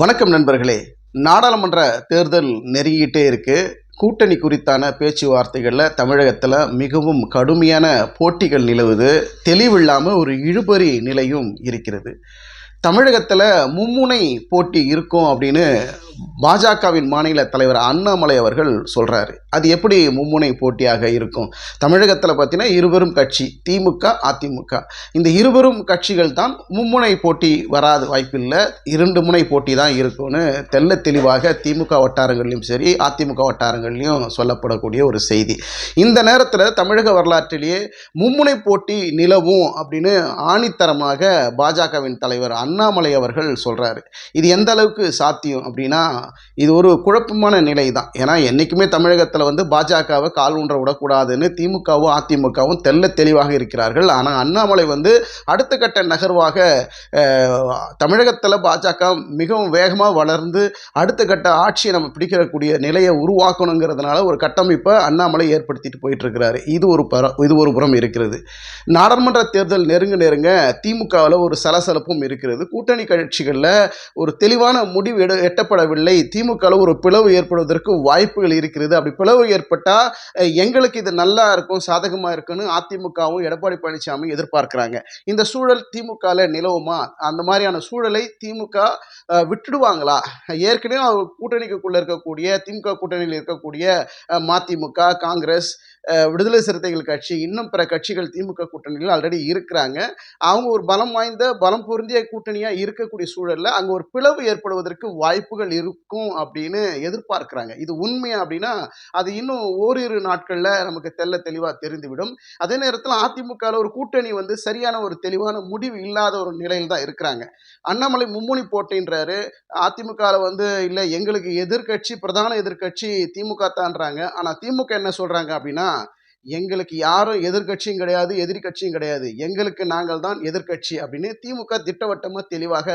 வணக்கம் நண்பர்களே. நாடாளுமன்ற தேர்தல் நெருங்கிட்டே இருக்கு. கூட்டணி குறித்தான பேச்சுவார்த்தைகளில் தமிழகத்தில் மிகவும் கடுமையான போட்டிகள் நிலவுது. தெளிவில்லாமல் ஒரு இழுபறி நிலையும் இருக்கிறது. தமிழகத்தில் மும்முனை போட்டி இருக்கும் அப்படின்னு பாஜகவின் மாநில தலைவர் அண்ணாமலை அவர்கள் சொல்கிறாரு. அது எப்படி மும்முனை போட்டியாக இருக்கும்? தமிழகத்தில் பார்த்தீங்கன்னா இருவரும் கட்சி, திமுக அதிமுக. இந்த இருவரும் கட்சிகள் தான் மும்முனை போட்டி வராது வாய்ப்பில்லை, இரண்டு முனை போட்டி தான் இருக்கும்னு தெல்ல தெளிவாக திமுக வட்டாரங்கள்லையும் சரி அதிமுக வட்டாரங்கள்லையும் சொல்லப்படக்கூடிய ஒரு செய்தி. இந்த நேரத்தில் தமிழக வரலாற்றிலேயே மும்முனை போட்டி நிலவும் அப்படின்னு ஆணித்தரமாக பாஜகவின் தலைவர் அண்ணாமலை அவர்கள் சொல்கிறாரு. இது எந்த அளவுக்கு சாத்தியம் அப்படின்னா, இது ஒரு குழப்பமான நிலை தான். ஏன்னா என்றைக்குமே தமிழகத்தில் பாஜகவை கால் ஊன்ற விடக்கூடாதுன்னு திமுகவும் அதிமுகவும் தெல்ல தெளிவாக இருக்கிறார்கள். ஆனால் அண்ணாமலை அடுத்த கட்ட நகர்வாக தமிழகத்தில் பாஜக மிகவும் வேகமாக வளர்ந்து அடுத்த கட்ட ஆட்சியை நம்ம பிடிக்கக்கூடிய நிலையை உருவாக்கணுங்கிறதுனால ஒரு கட்டமைப்பை அண்ணாமலை ஏற்படுத்திட்டு போயிட்டு இருக்கிறாரு. இது ஒரு புறம் இருக்கிறது. நாடாளுமன்ற தேர்தல் நெருங்க திமுகவில் ஒரு சலசலப்பும் இருக்கிறது. கூட்டணி கட்சிகளில் ஒரு தெளிவான முடிவு எட்டப்படவில்லை. திமுகவில் ஒரு பிளவு ஏற்படுவதற்கு வாய்ப்புகள் இருக்கிறது. அப்படி பிளவு ஏற்பட்டால் எங்களுக்கு இது நல்லா இருக்கும், சாதகமாக இருக்குன்னு அதிமுகவும் எடப்பாடி பழனிசாமி எதிர்பார்க்கிறாங்க. இந்த சூழல் திமுகவில் நிலவுமா? அந்த மாதிரியான சூழலை திமுக விட்டுடுவாங்களா? ஏற்கனவே கூட்டணிக்குள்ள இருக்கக்கூடிய திமுக கூட்டணியில் இருக்கக்கூடிய மதிமுக, காங்கிரஸ், விடுதலை சிறுத்தைகள் கட்சி, இன்னும் பிற கட்சிகள் திமுக கூட்டணியில் ஆல்ரெடி இருக்கிறாங்க. அவங்க ஒரு பலம் வாய்ந்த பலம் பொருந்திய கூட்டணியாக இருக்கக்கூடிய சூழலில் அங்கே ஒரு பிளவு ஏற்படுவதற்கு வாய்ப்புகள் இருக்கும் அப்படின்னு எதிர்பார்க்குறாங்க. இது உண்மையா அப்படின்னா அது இன்னும் ஓரிரு நாட்களில் நமக்கு தெளிவாக தெரிந்துவிடும். அதே நேரத்தில் அதிமுகவில் ஒரு கூட்டணி சரியான ஒரு தெளிவான முடிவு இல்லாத ஒரு நிலையில் தான் இருக்கிறாங்க. அண்ணாமலை மும்முனை போட்டின்றாரு. அதிமுகவில் இல்லை, எங்களுக்கு எதிர்கட்சி, பிரதான எதிர்கட்சி திமுக தான்றாங்க. ஆனால் திமுக என்ன சொல்கிறாங்க அப்படின்னா, எங்களுக்கு யாரும் எதிர்கட்சியும் கிடையாது, எதிரி கட்சியும் கிடையாது, எங்களுக்கு நாங்கள் தான் எதிர்கட்சி அப்படின்னு திமுக திட்டவட்டமாக தெளிவாக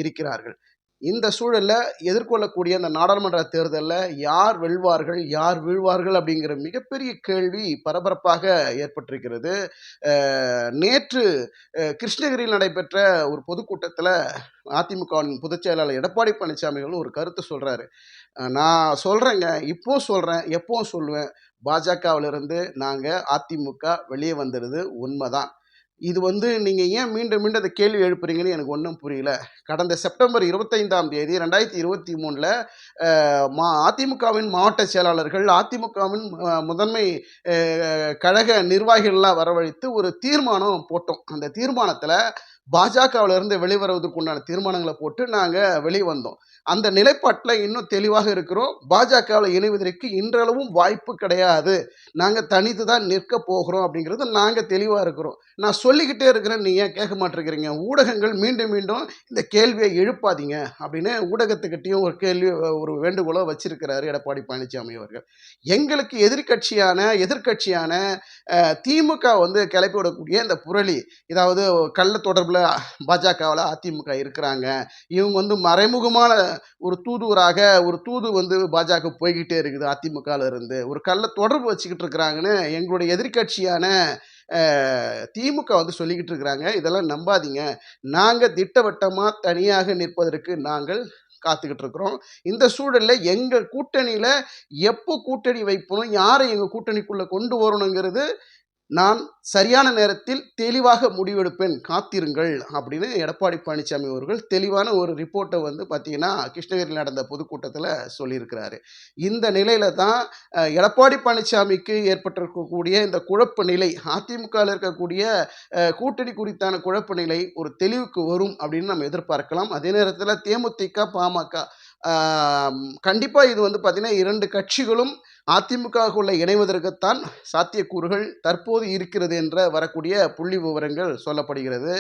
இருக்கிறார்கள். இந்த சூழலில் எதிர்கொள்ளக்கூடிய அந்த நாடாளுமன்ற தேர்தலில் யார் வெல்வார்கள், யார் வீழ்வார்கள் அப்படிங்கிற மிகப்பெரிய கேள்வி பரபரப்பாக ஏற்பட்டிருக்கிறது. நேற்று கிருஷ்ணகிரியில் நடைபெற்ற ஒரு பொதுக்கூட்டத்தில் அதிமுகவின் பொதுச் செயலாளர் எடப்பாடி பழனிசாமி ஒரு கருத்து சொல்கிறாரு. நான் சொல்கிறேங்க, இப்போ சொல்கிறேன், எப்பவும் சொல்லுவேன், பாஜகவிலிருந்து நாங்கள் அதிமுக வெளியே வந்துடுது உண்மைதான். இது நீங்கள் ஏன் மீண்டும் மீண்டும் அந்த கேள்வி எழுப்புறீங்கன்னு எனக்கு ஒன்றும் புரியல. கடந்த செப்டம்பர் 25ஆம் தேதி 2023 அதிமுகவின் மாவட்ட செயலாளர்கள், அதிமுகவின் முதன்மை கழக நிர்வாகிகள்லாம் வரவழைத்து ஒரு தீர்மானம் போட்டோம். அந்த தீர்மானத்தில் பாஜகவிலிருந்து வெளிவருவதற்கு உண்டான தீர்மானங்களை போட்டு நாங்கள் வெளியே வந்தோம். அந்த நிலைப்பாட்டில் இன்னும் தெளிவாக இருக்கிறோம். பாஜகவில் இணைவதற்கு இன்றளவும் வாய்ப்பு கிடையாது, நாங்கள் தனித்து தான் நிற்க போகிறோம் அப்படிங்கிறது நாங்கள் தெளிவாக இருக்கிறோம். நான் சொல்லிக்கிட்டே இருக்கிறேன், நீ ஏன் கேட்க மாட்டேங்கிறீங்க? ஊடகங்கள் மீண்டும் மீண்டும் இந்த கேள்வியை எழுப்பாதீங்க அப்படின்னு ஊடகத்துக்கிட்டையும் ஒரு வேண்டுகோளை வச்சிருக்கிறாரு எடப்பாடி பழனிசாமி அவர்கள். எங்களுக்கு எதிர்கட்சியான திமுக கிளப்பி விடக்கூடிய இந்த புரளி, இதாவது கள்ள தொடர்பில் பாஜகவில் அதிமுக இருக்கிறாங்க, இவங்க மறைமுகமான ஒரு தூதுவராக ஒரு தூது பாஜக போய்கிட்டே இருக்குது, அதிமுகவில் இருந்து ஒரு கள்ள தொடர்பு வச்சுக்கிட்டு இருக்கிறாங்கன்னு எங்களுடைய எதிர்கட்சியான திமுக சொல்லிக்கிட்டு இருக்கிறாங்க. இதெல்லாம் நம்பாதீங்க, நாங்கள் திட்டவட்டமாக தனியாக நிற்பதற்கு நாங்கள் காத்துக்கிட்டு இருக்கிறோம். இந்த சூழலில் எங்கள் கூட்டணியில் எப்போ கூட்டணி வைப்பணும், யாரை எங்கள் கூட்டணிக்குள்ளே கொண்டு வரணுங்கிறது நான் சரியான நேரத்தில் தெளிவாக முடிவெடுப்பேன், காத்திருங்கள் அப்படின்னு எடப்பாடி பழனிசாமி அவர்கள் தெளிவான ஒரு ரிப்போர்ட்டை பார்த்தீங்கன்னா கிருஷ்ணகிரியில் நடந்த பொதுக்கூட்டத்தில் சொல்லியிருக்கிறாரு. இந்த நிலையில தான் எடப்பாடி பழனிசாமிக்கு ஏற்பட்டிருக்கக்கூடிய இந்த குழப்ப நிலை, அதிமுகவில் இருக்கக்கூடிய கூட்டணி குறித்தான குழப்ப நிலை ஒரு தெளிவுக்கு வரும் அப்படின்னு நம்ம எதிர்பார்க்கலாம். அதே நேரத்தில் தேமுதிக, பாமக கண்டிப்பாக இது பார்த்தீங்கன்னா இரண்டு கட்சிகளும் அதிமுகவுக்குள்ள இணைவதற்குத்தான் சாத்தியக்கூறுகள் தற்போது இருக்கிறது என்ற வரக்கூடிய புள்ளி விவரங்கள் சொல்லப்படுகிறது.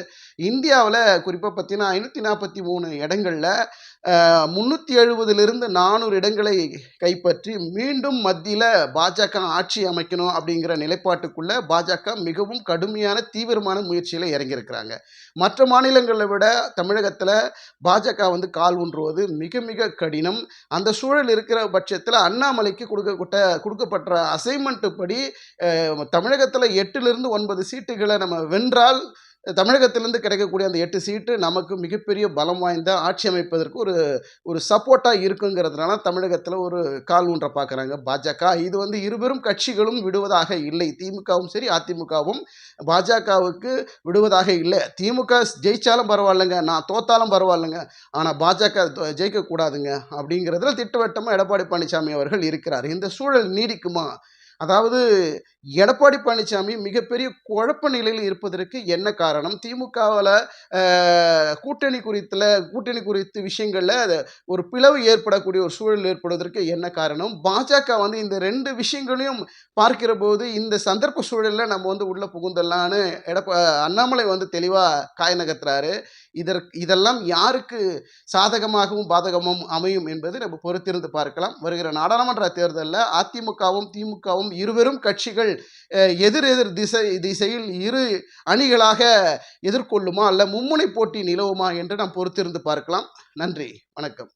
இந்தியாவில் குறிப்பாக பார்த்தீங்கன்னா 543 இடங்களில் 370 400 இடங்களை கைப்பற்றி மீண்டும் மத்தியில் பாஜக ஆட்சி அமைக்கணும் அப்படிங்கிற நிலைப்பாட்டுக்குள்ள பாஜக மிகவும் கடுமையான தீவிரமான முயற்சியில் இறங்கியிருக்கிறாங்க. மற்ற மாநிலங்களை விட தமிழகத்தில் பாஜக கால் ஊன்றுவது மிக மிக கடினம். அந்த சூழல் இருக்கிற பட்சத்தில் அண்ணாமலைக்கு கொடுக்கப்பட்ட அசைன்மெண்ட் படி தமிழகத்தில் 8 to 9 சீட்டுகளை நம்ம வென்றால் தமிழகத்திலிருந்து கிடைக்கக்கூடிய அந்த 8 சீட்டு நமக்கு மிகப்பெரிய பலம் வாய்ந்த ஆட்சி அமைப்பதற்கு ஒரு ஒரு சப்போர்ட்டா இருக்குங்கிறதுனால தமிழகத்துல ஒரு கால் ஊன்ற பார்க்குறாங்க பாஜக. இது வந்து இருபெரும் கட்சிகளும் விடுவதாக இல்லை. திமுகவும் சரி, அதிமுகவும் பாஜகவுக்கு விடுவதாக இல்லை. திமுக ஜெயிச்சாலும் பரவாயில்லைங்க, நான் தோத்தாலும் பரவாயில்லைங்க, ஆனா பாஜக ஜெயிக்கக்கூடாதுங்க அப்படிங்கிறதுல திட்டவட்டமா எடப்பாடி பழனிசாமி அவர்கள் இருக்கிறார். இந்த சூழல் நீடிக்குமா? அதாவது எடப்பாடி பழனிசாமி மிகப்பெரிய குழப்ப நிலையில் இருப்பதற்கு என்ன காரணம்? திமுகவுல கூட்டணி குறித்து விஷயங்கள்ல ஒரு பிளவு ஏற்படக்கூடிய ஒரு சூழல் ஏற்படுவதற்கு என்ன காரணம்? பாஜக வந்து இந்த 2 விஷயங்களையும் பார்க்கிறபோது, இந்த சந்தர்ப்ப சூழல்ல நம்ம வந்து உள்ள புகுந்துடலான்னு அண்ணாமலை வந்து தெளிவா காய் நகர்த்துறாரு. இதெல்லாம் யாருக்கு சாதகமாகவும், பாதகமும் அமையும் என்பது நம்ம பொறுத்திருந்து பார்க்கலாம். வருகிற நாடாளுமன்ற தேர்தல்ல அதிமுகவும், திமுகவும் இருவரும் கட்சிகள் எதிர் எதிர் திசையில் இரு அணிகளாக எதிர்கொள்ளுமா? அல்ல மும்முனை போட்டி நிலவுமா என்று நாம் பொறுத்திருந்து பார்க்கலாம். நன்றி. வணக்கம்.